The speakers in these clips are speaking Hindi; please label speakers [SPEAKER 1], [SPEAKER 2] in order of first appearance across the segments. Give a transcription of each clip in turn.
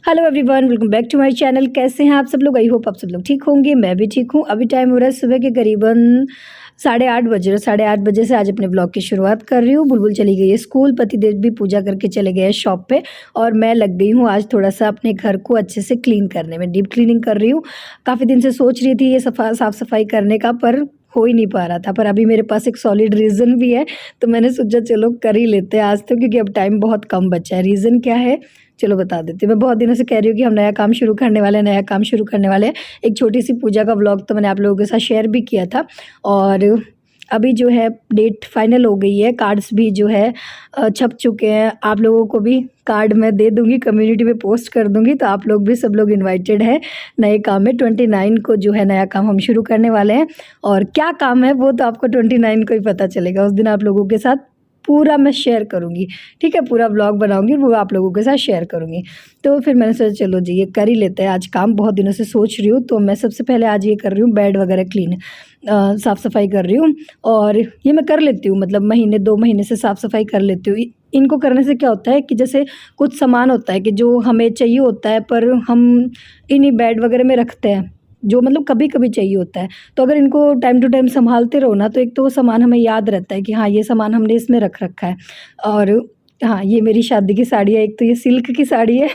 [SPEAKER 1] Hello everyone, welcome back to my channel. कैसे हैं आप सब लोग? आई होप आप सब लोग ठीक होंगे। मैं भी ठीक हूँ। अभी टाइम हो रहा है सुबह के करीबन 8:30 बजे। 8:30 बजे से आज अपने ब्लॉग की शुरुआत कर रही हूँ। बुलबुल चली गई है स्कूल, पतिदेव भी पूजा करके चले गए हैं शॉप पे, और मैं लग गई हूँ आज थोड़ा सा अपने घर को अच्छे से क्लीन करने में। डीप क्लीनिंग कर रही हूँ। काफ़ी दिन से सोच रही थी ये साफ़ सफाई करने का, पर हो ही नहीं पा रहा था। पर अभी मेरे पास एक सॉलिड रीज़न भी है, तो मैंने सोचा चलो कर ही लेते हैं आज तो, क्योंकि अब टाइम बहुत कम बचा है। रीज़न क्या है चलो बता देती हूँ। मैं बहुत दिनों से कह रही हूँ कि हम नया काम शुरू करने वाले हैं, नया काम शुरू करने वाले हैं। एक छोटी सी पूजा का व्लॉग तो मैंने आप लोगों के साथ शेयर भी किया था, और अभी जो है डेट फाइनल हो गई है। कार्ड्स भी जो है छप चुके हैं। आप लोगों को भी कार्ड मैं दे दूँगी, कम्युनिटी में पोस्ट कर दूँगी, तो आप लोग भी सब लोग इनवाइटेड है नए काम में। 29 को जो है नया काम हम शुरू करने वाले हैं, और क्या काम है वो तो आपको 29 को ही पता चलेगा। उस दिन आप लोगों के साथ पूरा मैं शेयर करूँगी, ठीक है? पूरा व्लॉग बनाऊँगी, वो आप लोगों के साथ शेयर करूँगी। तो फिर मैंने सोचा चलो जी ये कर ही लेते हैं आज काम। बहुत दिनों से सोच रही हूँ, तो मैं सबसे पहले आज ये कर रही हूँ, बेड वगैरह क्लीन साफ़ सफाई कर रही हूँ। और ये मैं कर लेती हूँ, मतलब महीने 2 महीने से साफ़ सफाई कर लेती हूँ। इनको करने से क्या होता है कि जैसे कुछ सामान होता है कि जो हमें चाहिए होता है, पर हम इन्हीं बेड वगैरह में रखते हैं, जो मतलब कभी-कभी चाहिए होता है। तो अगर इनको टाइम टू टाइम सँभालते रहो ना, तो एक तो वो सामान हमें याद रहता है कि हाँ, ये सामान हमने इसमें रख रखा है। और हाँ, ये मेरी शादी की साड़ी है। एक तो ये सिल्क की साड़ी है।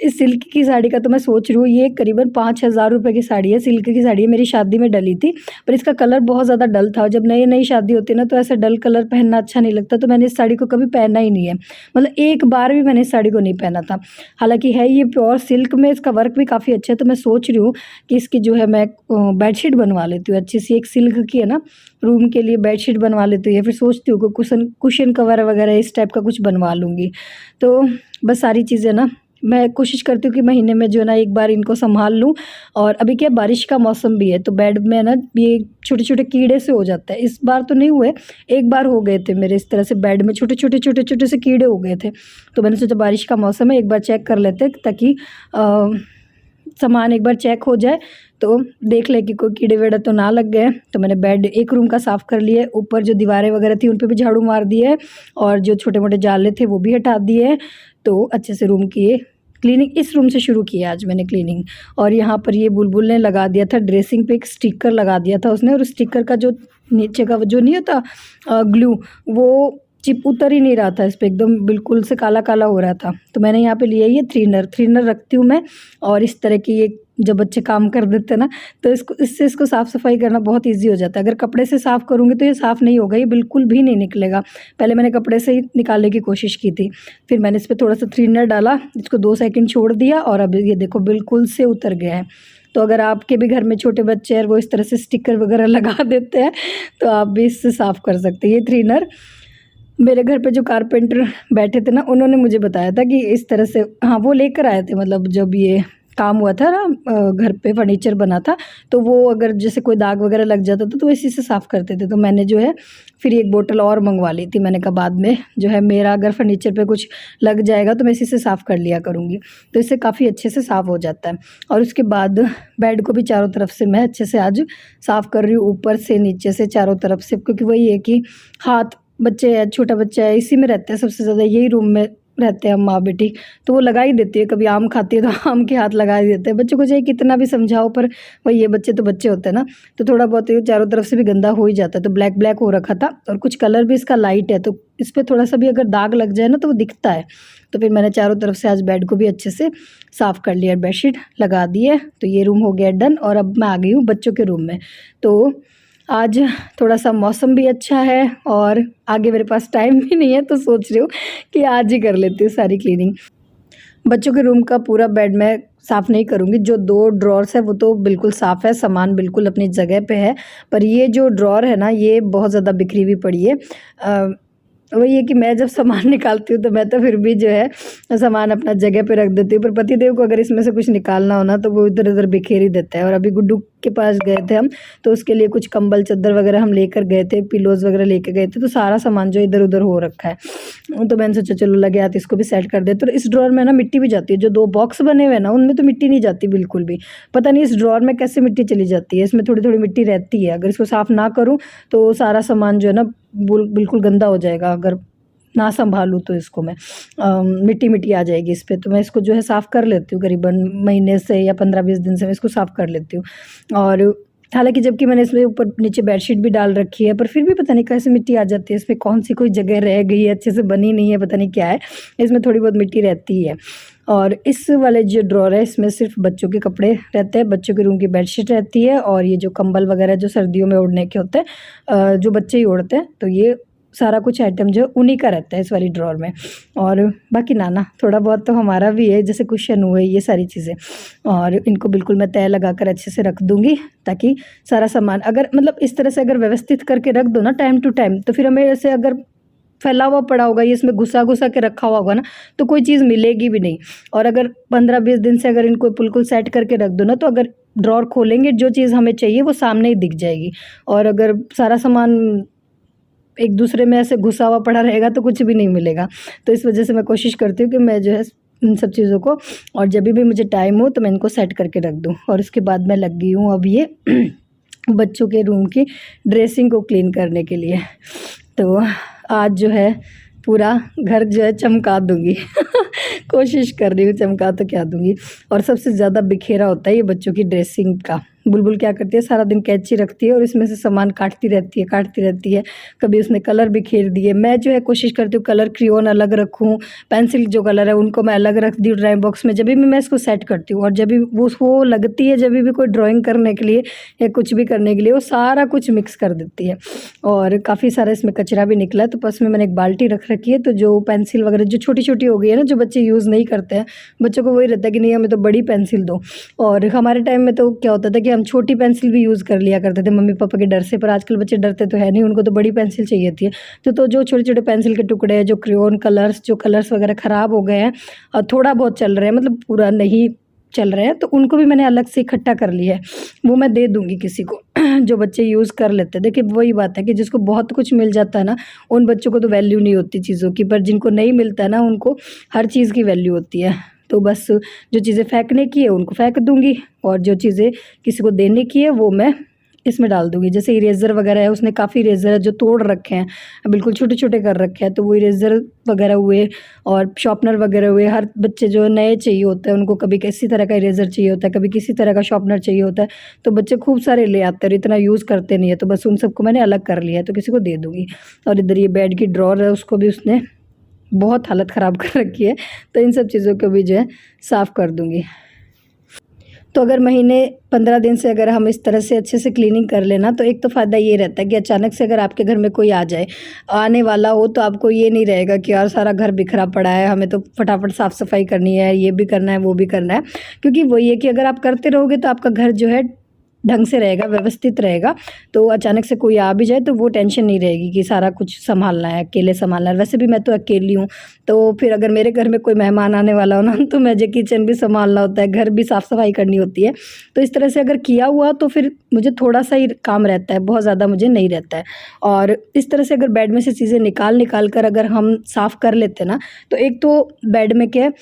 [SPEAKER 1] इस सिल्क की साड़ी का तो मैं सोच रही हूँ, ये करीबन 5,000 रुपए की साड़ी है। सिल्क की साड़ी है, मेरी शादी में डली थी, पर इसका कलर बहुत ज़्यादा डल था। और जब नई-नई शादी होती है ना, तो ऐसा डल कलर पहनना अच्छा नहीं लगता, तो मैंने इस साड़ी को कभी पहना ही नहीं है। मतलब एक बार भी मैंने इस साड़ी को नहीं पहना था। हालाँकि है ये प्योर सिल्क में, इसका वर्क भी काफ़ी अच्छा है, तो मैं सोच रही हूँ कि इसकी जो है मैं बेडशीट बनवा लेती हूँ अच्छी सी। एक सिल्क की है ना, रूम के लिए बेडशीट बनवा लेती हूँ, या फिर सोचती हूँ कि कुशन कुशन कवर वगैरह इस टाइप का कुछ बनवा लूँगी। तो बस सारी चीज़ें ना मैं कोशिश करती हूँ कि महीने में जो है ना एक बार इनको संभाल लूँ। और अभी क्या बारिश का मौसम भी है, तो बेड में ना ये छोटे-छोटे कीड़े से हो जाता है। इस बार तो नहीं हुए, एक बार हो गए थे मेरे इस तरह से बेड में छोटे-छोटे से कीड़े हो गए थे। तो मैंने सोचा बारिश का मौसम है, एक बार चेक कर लेते हैं, ताकि सामान एक बार चेक हो जाए, तो देख ले कि कोई कीड़े-वेड़े तो ना लग गए। तो मैंने बेड एक रूम का साफ़ कर लिया है। ऊपर जो दीवारें वगैरह थी उन पे भी झाड़ू मार दिए है, और जो छोटे-मोटे जाले थे वो भी हटा दिए हैं। तो अच्छे से रूम की ये क्लीनिंग इस रूम से शुरू की है आज मैंने क्लीनिंग। और यहाँ पर ये बुलबुल ने लगा दिया था ड्रेसिंग पे, एक स्टिकर लगा दिया था उसने, और स्टिकर का जो नीचे का जो नहीं होता ग्लू, वो चिप उतर ही नहीं रहा था इस पे, एकदम बिल्कुल से काला-काला हो रहा था। तो मैंने यहाँ पे लिया ये थ्रिनर रखती हूँ मैं। और इस तरह की ये जब बच्चे काम कर देते हैं ना, तो इसको साफ़-सफ़ाई करना बहुत ईज़ी हो जाता है। अगर कपड़े से साफ़ करूँगी तो ये साफ़ नहीं होगा, ये बिल्कुल भी नहीं निकलेगा। पहले मैंने कपड़े से ही निकालने की कोशिश की थी, फिर मैंने इस पे थोड़ा-सा थ्रिनर डाला, इसको 2 सेकंड छोड़ दिया, और अब ये देखो बिल्कुल से उतर गया है। तो अगर आपके भी घर में छोटे बच्चे हैं और वो इस तरह से स्टिकर वगैरह लगा देते हैं, तो आप भी इससे साफ़ कर सकते हैं। ये थ्रिनर मेरे घर पे जो कारपेंटर बैठे थे ना, उन्होंने मुझे बताया था कि इस तरह से, हाँ, वो लेकर आए थे। मतलब जब ये काम हुआ था ना, घर पे फर्नीचर बना था, तो वो अगर जैसे कोई दाग वगैरह लग जाता था, तो इसी से साफ़ करते थे। तो मैंने जो है फिर एक बोतल और मंगवा ली थी। मैंने कहा बाद में जो है मेरा अगर फर्नीचर पे कुछ लग जाएगा तो मैं इसी से साफ़ कर लिया करूँगी, तो इससे काफ़ी अच्छे से साफ़ हो जाता है। और उसके बाद बेड को भी चारों तरफ से मैं अच्छे से आज साफ़ कर रही हूँ, ऊपर से नीचे से चारों तरफ से, क्योंकि वही है कि हाथ, बच्चे है, छोटा बच्चा है, इसी में रहते हैं सबसे ज़्यादा, यही रूम में रहते हैं हम माँ बेटी, तो वो लगा ही देती है। कभी आम खाती है तो आम के हाथ लगा ही देते हैं। बच्चों को चाहे कितना भी समझाओ, पर वही है, बच्चे तो बच्चे होते हैं ना, तो थोड़ा बहुत ये चारों तरफ से भी गंदा हो ही जाता है। तो ब्लैक हो रखा था, और कुछ कलर भी इसका लाइट है, तो इस पर थोड़ा सा भी अगर दाग लग जाए ना, तो वो दिखता है। तो फिर मैंने चारों तरफ से आज बेड को भी अच्छे से साफ़ कर लिया, बेडशीट लगा दी है। तो ये रूम हो गया डन, और अब मैं आ गई हूँ बच्चों के रूम में। तो आज थोड़ा सा मौसम भी अच्छा है, और आगे मेरे पास टाइम भी नहीं है, तो सोच रही हूँ कि आज ही कर लेती हूँ सारी क्लीनिंग। बच्चों के रूम का पूरा बेड मैं साफ़ नहीं करूँगी। जो 2 ड्रॉर्स है वो तो बिल्कुल साफ़ है, सामान बिल्कुल अपनी जगह पे है, पर ये जो ड्रॉर है ना, ये बहुत ज़्यादा बिखरी हुई पड़ी है। वही है कि मैं जब सामान निकालती हूँ, तो मैं तो फिर भी जो है सामान अपना जगह पे रख देती हूँ, पर पतिदेव को अगर इसमें से कुछ निकालना हो ना, तो वो इधर-उधर बिखेर ही देता है। और अभी गुड्डू के पास गए थे हम, तो उसके लिए कुछ कंबल चद्दर वगैरह हम लेकर गए थे, पिलोज़ वगैरह लेके गए थे, तो सारा सामान जो इधर-उधर हो रखा है, तो मैंने सोचा चलो लगे हाथ इसको भी सेट कर देते। तो इस ड्रॉर में ना मिट्टी भी जाती है, जो 2 बॉक्स बने हुए हैं ना, उनमें तो मिट्टी नहीं जाती बिल्कुल भी। पता नहीं इस ड्रॉर में कैसे मिट्टी चली जाती है, इसमें थोड़ी-थोड़ी मिट्टी रहती है। अगर इसको साफ़ ना करूँ, तो सारा सामान जो है ना बिल्कुल गंदा हो जाएगा, अगर ना संभालूँ तो इसको मैं मिट्टी मिट्टी आ जाएगी इस पे। तो मैं इसको जो है साफ़ कर लेती हूँ, करीबन महीने से या 15-20 दिन से मैं इसको साफ़ कर लेती हूँ। और हालाँकि जबकि मैंने इसमें ऊपर नीचे बेडशीट भी डाल रखी है, पर फिर भी पता नहीं कैसे मिट्टी आ जाती है इसमें, कौन-सी कोई जगह रह गई है, अच्छे से बनी नहीं है, पता नहीं क्या है, इसमें थोड़ी बहुत मिट्टी रहती है। और इस वाले जो ड्रॉअर है इसमें सिर्फ़ बच्चों के कपड़े रहते हैं, बच्चों के रूम की बेडशीट रहती है, और ये जो कंबल वगैरह जो सर्दियों में ओढ़ने के होते हैं, जो बच्चे ही ओढ़ते हैं, तो ये सारा कुछ आइटम जो उन्हीं का रहता है इस वाली ड्रॉअर में। और बाकी नाना थोड़ा बहुत तो हमारा भी है, जैसे कुशन हुए, ये सारी चीज़ें। और इनको बिल्कुल मैं तय लगाकर अच्छे से रख दूँगी, ताकि सारा सामान अगर मतलब इस तरह से अगर व्यवस्थित करके रख दो ना टाइम टू टाइम, तो फिर हमें ऐसे अगर फैला हुआ पड़ा होगा, ये इसमें घुसा-घुसा के रखा हुआ होगा ना, तो कोई चीज़ मिलेगी भी नहीं। और अगर 15-20 दिन से अगर इनको बिल्कुल सेट करके रख दो ना, तो अगर ड्रॉअर खोलेंगे, जो चीज़ हमें चाहिए वो सामने ही दिख जाएगी। और अगर सारा सामान एक दूसरे में ऐसे घुसा हुआ पड़ा रहेगा तो कुछ भी नहीं मिलेगा। तो इस वजह से मैं कोशिश करती हूँ कि मैं जो है इन सब चीज़ों को, और जब भी मुझे टाइम हो तो मैं इनको सेट करके रख दूँ। और उसके बाद मैं लग गई हूँ अब ये बच्चों के रूम की ड्रेसिंग को क्लीन करने के लिए। तो आज जो है पूरा घर जो है चमका दूँगी कोशिश कर रही हूँ, चमका तो क्या दूँगी। और सबसे ज़्यादा बिखेरा होता है ये बच्चों की ड्रेसिंग का। बुलबुल क्या करती है, सारा दिन कैंची रखती है और इसमें से सामान काटती रहती है। कभी उसने कलर बिखेर दिए। मैं जो है कोशिश करती हूँ कलर क्रेयॉन अलग रखूँ, पेंसिल जो कलर है उनको मैं अलग रख दी हूँ ड्राइंग बॉक्स में, जब भी मैं इसको सेट करती हूँ। और जब भी वो उसको लगती है, जब भी कोई ड्राइंग करने के लिए या कुछ भी करने के लिए, वो सारा कुछ मिक्स कर देती है। और काफ़ी सारा इसमें कचरा भी निकला है, तो बस में मैंने एक बाल्टी रख रखी है। तो जो पेंसिल वगैरह जो छोटी-छोटी हो गई है ना, जो बच्चे यूज़ नहीं करते हैं, बच्चों को वही रहता है कि नहीं हमें तो बड़ी पेंसिल दो। और हमारे टाइम में तो क्या होता था कि हम छोटी पेंसिल भी यूज़ कर लिया करते थे मम्मी पापा के डर से, पर आजकल बच्चे डरते तो है नहीं, उनको तो बड़ी पेंसिल चाहिए थी। तो जो छोटे-छोटे पेंसिल के टुकड़े हैं, जो क्रेयॉन कलर्स, जो कलर्स वगैरह ख़राब हो गए हैं और थोड़ा बहुत चल रहे हैं, मतलब पूरा नहीं चल रहे हैं, तो उनको भी मैंने अलग से इकट्ठा कर लिया है। वो मैं दे दूँगी किसी को जो बच्चे यूज़ कर लेते हैं। देखिए वही बात है कि जिसको बहुत कुछ मिल जाता है ना, उन बच्चों को तो वैल्यू नहीं होती चीज़ों की, पर जिनको नहीं मिलता है ना, उनको हर चीज़ की वैल्यू होती है। तो बस जो चीज़ें फेंकने की है उनको फेंक दूँगी, और जो चीज़ें किसी को देने की है वो मैं इसमें डाल दूँगी। जैसे इरेज़र वगैरह है, उसने काफ़ी इरेज़र है जो तोड़ रखे हैं, बिल्कुल छोटे-छोटे कर रखे हैं, तो वो इरेज़र वगैरह हुए और शॉर्पनर वगैरह हुए। हर बच्चे जो नए चाहिए होते हैं, उनको कभी किसी तरह का इरेज़र चाहिए होता है, कभी किसी तरह का शॉर्पनर चाहिए होता है, तो बच्चे खूब सारे ले आते हैं और इतना यूज़ करते नहीं है, तो बस उन सबको मैंने अलग कर लिया है, तो किसी को दे दूँगी। और इधर ये बेड की ड्रॉअर है, उसको भी उसने बहुत हालत ख़राब कर रखी है, तो इन सब चीज़ों को भी जो है साफ़ कर दूँगी। तो अगर महीने 15 दिन से अगर हम इस तरह से अच्छे से क्लीनिंग कर लेना, तो एक तो फ़ायदा ये रहता है कि अचानक से अगर आपके घर में कोई आ जाए, आने वाला हो, तो आपको ये नहीं रहेगा कि यार सारा घर बिखरा पड़ा है, हमें तो फटाफट साफ़ सफाई करनी है, ये भी करना है, वो भी करना है। क्योंकि वही है कि अगर आप करते रहोगे तो आपका घर जो है ढंग से रहेगा, व्यवस्थित रहेगा। तो अचानक से कोई आ भी जाए तो वो टेंशन नहीं रहेगी कि सारा कुछ सँभालना है, अकेले सँभालना है। वैसे भी मैं तो अकेली हूँ, तो फिर अगर मेरे घर में कोई मेहमान आने वाला हो ना, तो मुझे किचन भी सँभालना होता है, घर भी साफ़-सफ़ाई करनी होती है। तो इस तरह से अगर किया हुआ तो फिर मुझे थोड़ा-सा ही काम रहता है, बहुत ज़्यादा मुझे नहीं रहता है। और इस तरह से अगर बेड में से चीज़ें निकाल कर अगर हम साफ़ कर लेते हैं ना, तो एक तो बेड में क्या है,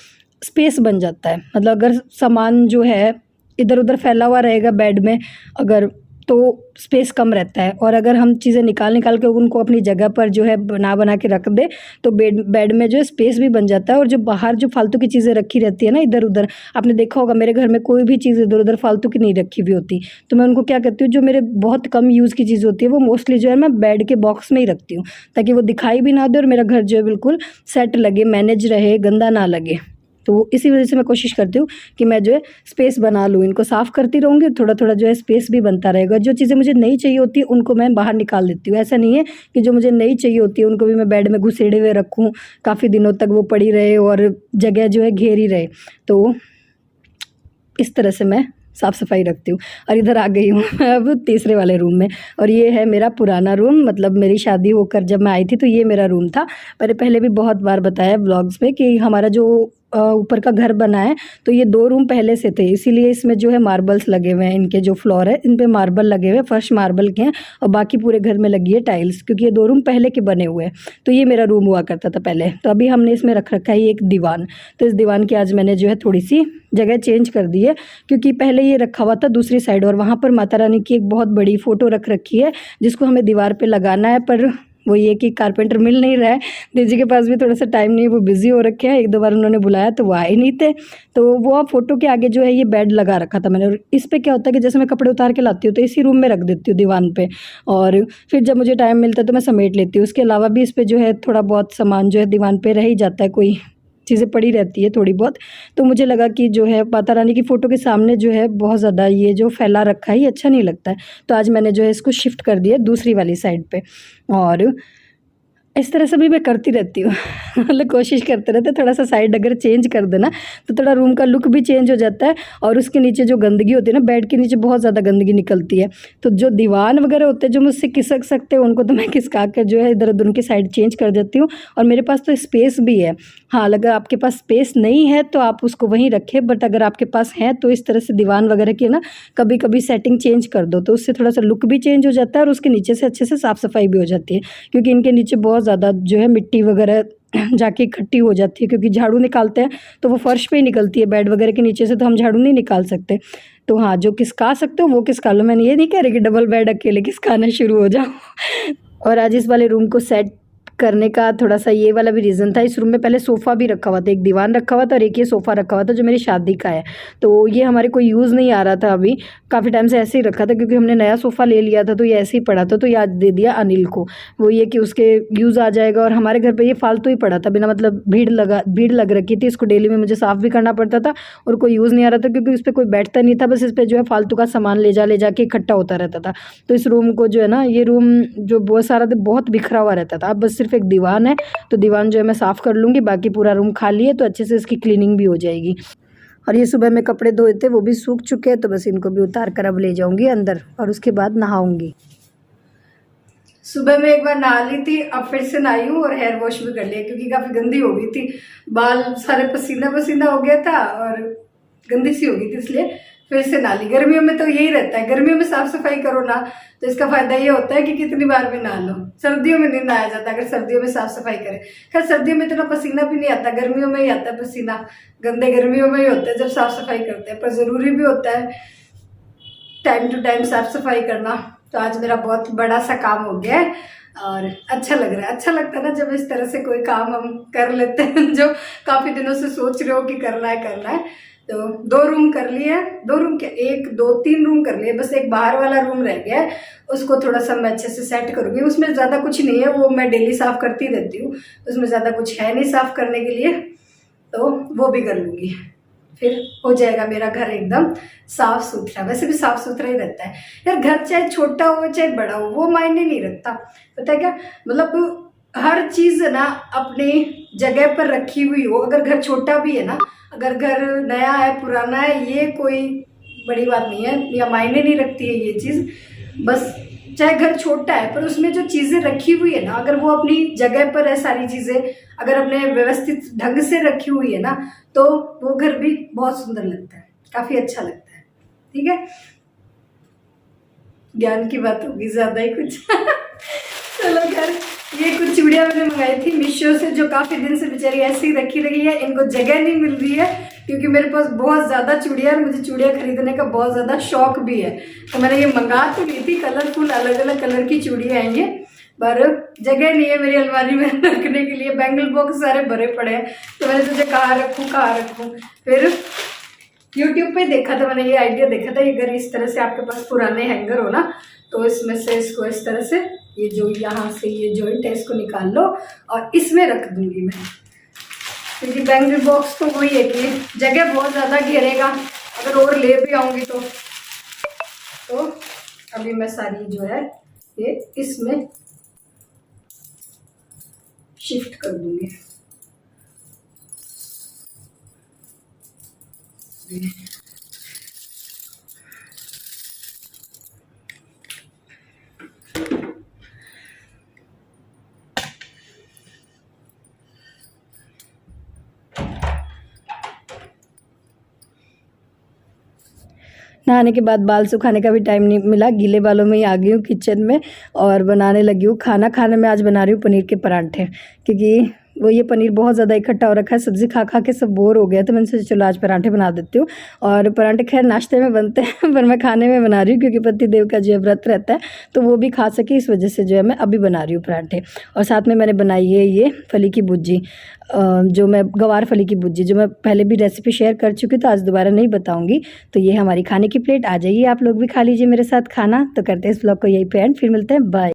[SPEAKER 1] स्पेस बन जाता है। मतलब अगर सामान जो है इधर-उधर फैला हुआ रहेगा बेड में अगर, तो स्पेस कम रहता है। और अगर हम चीज़ें निकाल के उनको अपनी जगह पर जो है बना के रख दें, तो बेड में जो है स्पेस भी बन जाता है। और जो बाहर जो फालतू की चीज़ें रखी रहती है ना इधर-उधर, आपने देखा होगा मेरे घर में कोई भी चीज़ इधर-उधर फालतू की नहीं रखी हुई होती, तो मैं उनको क्या करती हूँ, जो मेरे बहुत कम यूज़ की चीज़ होती है वो मोस्टली जो है मैं बेड के बॉक्स में ही रखती हूँ, ताकि वो दिखाई भी ना दे और मेरा घर जो है बिल्कुल सेट लगे, मैनेज रहे, गंदा ना लगे। तो इसी वजह से मैं कोशिश करती हूँ कि मैं जो है स्पेस बना लूँ, इनको साफ़ करती रहूँगी, थोड़ा-थोड़ा जो है स्पेस भी बनता रहेगा। जो चीज़ें मुझे नहीं चाहिए होती उनको मैं बाहर निकाल देती हूँ। ऐसा नहीं है कि जो मुझे नहीं चाहिए होती है उनको भी मैं बेड में घुसेड़े हुए रखूँ, काफ़ी दिनों तक वो पड़ी रहे और जगह जो है घेरी रहे। तो इस तरह से मैं साफ़-सफ़ाई रखती हूँ। और इधर आ गई हूँ मैं अब तीसरे वाले रूम में, और ये है मेरा पुराना रूम। मतलब मेरी शादी होकर जब मैं आई थी तो ये मेरा रूम था। मैंने पहले भी बहुत बार बताया व्लॉग्स में कि हमारा जो ऊपर का घर बना है, तो ये 2 रूम पहले से थे, इसीलिए इसमें जो है मार्बल्स लगे हुए हैं। इनके जो फ्लोर है इन पे मार्बल लगे हुए हैं, फर्श मार्बल के हैं और बाकी पूरे घर में लगी है टाइल्स, क्योंकि ये 2 रूम पहले के बने हुए हैं। तो ये मेरा रूम हुआ करता था पहले। तो अभी हमने इसमें रख रखा है एक दीवान। तो इस दीवान की आज मैंने जो है थोड़ी सी जगह चेंज कर दी है, क्योंकि पहले ये रखा हुआ था दूसरी साइड और वहाँ पर माता रानी की एक बहुत बड़ी फ़ोटो रख रखी है, जिसको हमें दीवार पर लगाना है, पर वो ये कि कारपेंटर मिल नहीं रहा है, दीदी के पास भी थोड़ा सा टाइम नहीं है, वो बिज़ी हो रखे हैं। एक दो बार उन्होंने बुलाया तो वो आए नहीं थे। तो वो अब फ़ोटो के आगे जो है ये बेड लगा रखा था मैंने, और इस पे क्या होता है कि जैसे मैं कपड़े उतार के लाती हूँ तो इसी रूम में रख देती हूँ दीवान पे, और फिर जब मुझे टाइम मिलता है तो मैं समेट लेती हूँ। उसके अलावा भी इस पे जो है थोड़ा बहुत सामान जो है दीवान पे रह ही जाता है, कोई चीज़ें पड़ी रहती है थोड़ी बहुत। तो मुझे लगा कि जो है माता रानी की फ़ोटो के सामने जो है बहुत ज़्यादा ये जो फैला रखा है ये अच्छा नहीं लगता है। तो आज मैंने जो है इसको शिफ्ट कर दिया दूसरी वाली साइड पे, और इस तरह से भी मैं करती रहती हूँ मतलब कोशिश करते रहते हैं, थोड़ा सा साइड अगर चेंज कर देना तो थोड़ा रूम का लुक भी चेंज हो जाता है। और उसके नीचे जो गंदगी होती है ना, बेड के नीचे बहुत ज़्यादा गंदगी निकलती है, तो जो दीवान वगैरह होते हैं जो मुझसे खिसक सकते हैं उनको तो मैं खिसका कर जो है इधर उधर उनकी साइड चेंज कर देती हूँ। और मेरे पास तो स्पेस भी है। हाँ, अगर आपके पास स्पेस नहीं है तो आप उसको वहीं रखें, बट अगर आपके पास है तो इस तरह से दीवान वगैरह की ना कभी कभी सेटिंग चेंज कर दो, तो उससे थोड़ा सा लुक भी चेंज हो जाता है और उसके नीचे से अच्छे से साफ़ सफाई भी हो जाती है। क्योंकि इनके नीचे बहुत ज़्यादा जो है मिट्टी वगैरह जाके इकट्ठी हो जाती है, क्योंकि झाड़ू निकालते हैं तो वो फर्श पे ही निकलती है, बेड वगैरह के नीचे से तो हम झाड़ू नहीं निकाल सकते। तो हाँ, जो किसका सकते हो वो किसका लो, मैंने ये नहीं कह रही कि डबल बेड अकेले किसकाना शुरू हो जाओ। और आज इस वाले रूम को सेट करने का थोड़ा सा ये वाला भी रीज़न था। इस रूम में पहले सोफ़ा भी रखा हुआ था, एक दीवान रखा हुआ था और एक ये सोफ़ा रखा हुआ था जो मेरी शादी का है। तो ये हमारे कोई यूज़ नहीं आ रहा था, अभी काफ़ी टाइम से ऐसे ही रखा था, क्योंकि हमने नया सोफ़ा ले लिया था तो ये ऐसे ही पड़ा था, तो ये आज दे दिया अनिल को। वो ये कि उसके यूज़ आ जाएगा, और हमारे घर पर ये फालतू ही पड़ा था, बिना मतलब भीड़ लग रखी थी, इसको डेली में मुझे साफ़ भी करना पड़ता था और कोई यूज़ नहीं आ रहा था, क्योंकि इस पर कोई बैठता नहीं था, बस इस पर जो है फालतू का सामान ले जा के इकट्ठा होता रहता था। तो इस रूम को जो है ना, ये रूम जो बहुत सारा बहुत बिखरा हुआ रहता था। अब बस सिर्फ एक दीवान है, तो दीवान जो है मैं साफ़ कर लूँगी, बाकी पूरा रूम खाली है तो अच्छे से इसकी क्लीनिंग भी हो जाएगी। और ये सुबह में कपड़े धोए थे वो भी सूख चुके हैं, तो बस इनको भी उतार कर अब ले जाऊँगी अंदर और उसके बाद नहाऊँगी। सुबह में एक बार नहा ली थी, अब फिर से नहाई हूँ और हेयर वॉश भी कर लिया, क्योंकि काफ़ी गंदी हो गई थी, बाल सारे पसीना पसीना हो गया था और गंदी सी हो गई थी, इसलिए फिर से नहा ली। गर्मियों में तो यही रहता है, गर्मियों में साफ सफाई करो ना तो इसका फायदा ये होता है कि कितनी बार भी नहा लो। सर्दियों में नहीं नहाया जाता, अगर सर्दियों में साफ सफाई करें। खैर सर्दियों में इतना पसीना भी नहीं आता, गर्मियों में ही आता है पसीना, गंदे गर्मियों में ही होता है जब साफ सफाई करते हैं, पर ज़रूरी भी होता है टाइम टू टाइम साफ सफाई करना। तो आज मेरा बहुत बड़ा सा काम हो गया है और अच्छा लग रहा है। अच्छा लगता है ना जब इस तरह से कोई काम हम कर लेते हैं जो काफ़ी दिनों से सोच रहे हो कि करना है। तो 2 रूम कर लिए, 2 रूम क्या 1 2 3 रूम कर लिए, बस एक बाहर वाला रूम रह गया है, उसको थोड़ा सा मैं अच्छे से सेट करूँगी। उसमें ज़्यादा कुछ नहीं है, वो मैं डेली साफ़ करती रहती हूँ, उसमें ज़्यादा कुछ है नहीं साफ़ करने के लिए, तो वो भी कर लूँगी, फिर हो जाएगा मेरा घर एकदम साफ सुथरा। वैसे भी साफ सुथरा ही रहता है यार, घर चाहे छोटा हो चाहे बड़ा हो वो मायने नहीं रखता। पता है क्या, मतलब हर चीज़ ना अपनी जगह पर रखी हुई हो, अगर घर छोटा भी है ना, अगर घर नया है पुराना है, ये कोई बड़ी बात नहीं है या मायने नहीं रखती है ये चीज़। बस चाहे घर छोटा है पर उसमें जो चीज़ें रखी हुई है ना, अगर वो अपनी जगह पर है, सारी चीज़ें अगर अपने व्यवस्थित ढंग से रखी हुई है ना, तो वो घर भी बहुत सुंदर लगता है, काफ़ी अच्छा लगता है। ठीक है, ज्ञान की बात होगी ज़्यादा ही कुछ चलो खैर, ये कुछ चूड़ियाँ मैंने मंगाई थी मीशो से, जो काफ़ी दिन से बेचारी ऐसे ही रखी रही है, इनको जगह नहीं मिल रही है, क्योंकि मेरे पास बहुत ज़्यादा चूड़ियाँ और मुझे चूड़ियाँ खरीदने का बहुत ज़्यादा शौक भी है। तो मैंने ये मंगा तो ली थी, कलरफुल अलग अलग कलर की चूड़ियाँ हैं ये, पर जगह नहीं है मेरी अलमारी में रखने के लिए, बैंगल बॉक्स सारे भरे पड़े हैं। तो मैंने सोचा कहाँ रखूँ। फिर यूट्यूब पे देखा था मैंने, ये आइडिया देखा था, ये अगर इस तरह से आपके पास पुराने हैंगर हो ना, तो इसमें से इसको इस तरह से, ये जो यहाँ से ये जॉइंट है इसको निकाल लो और इसमें रख दूंगी मैं, क्योंकि बैंगल बॉक्स तो वही है कि जगह बहुत ज़्यादा घेरेगा अगर और ले भी आऊँगी तो अभी मैं सारी जो है ये इसमें शिफ्ट कर दूंगी। नहाने के बाद बाल सुखाने का भी टाइम नहीं मिला, गीले बालों में ही आ गई हूँ किचन में और बनाने लगी हूँ खाना। खाने में आज बना रही हूँ पनीर के परांठे, क्योंकि वो ये पनीर बहुत ज़्यादा इकट्ठा हो रखा है, सब्ज़ी खा खा के सब बोर हो गया, तो मैंने सोचा चलो आज पराठे बना देती हूँ। और पराठे खैर नाश्ते में बनते हैं पर मैं खाने में बना रही हूँ क्योंकि पति देव का जो है व्रत रहता है, तो वो भी खा सके इस वजह से जो है मैं अभी बना रही हूँ पराठे। और साथ में मैंने बनाई है ये फली की भुर्जी, जो मैं गवार फली की भुर्जी, जो मैं पहले भी रेसिपी शेयर कर चुकी हूँ, तो आज दोबारा नहीं बताऊँगी। तो ये हमारी खाने की प्लेट, आ जाइए आप लोग भी खा लीजिए मेरे साथ खाना। तो करते हैं इस ब्लॉग को यहीं पे एंड, फिर मिलते हैं, बाय।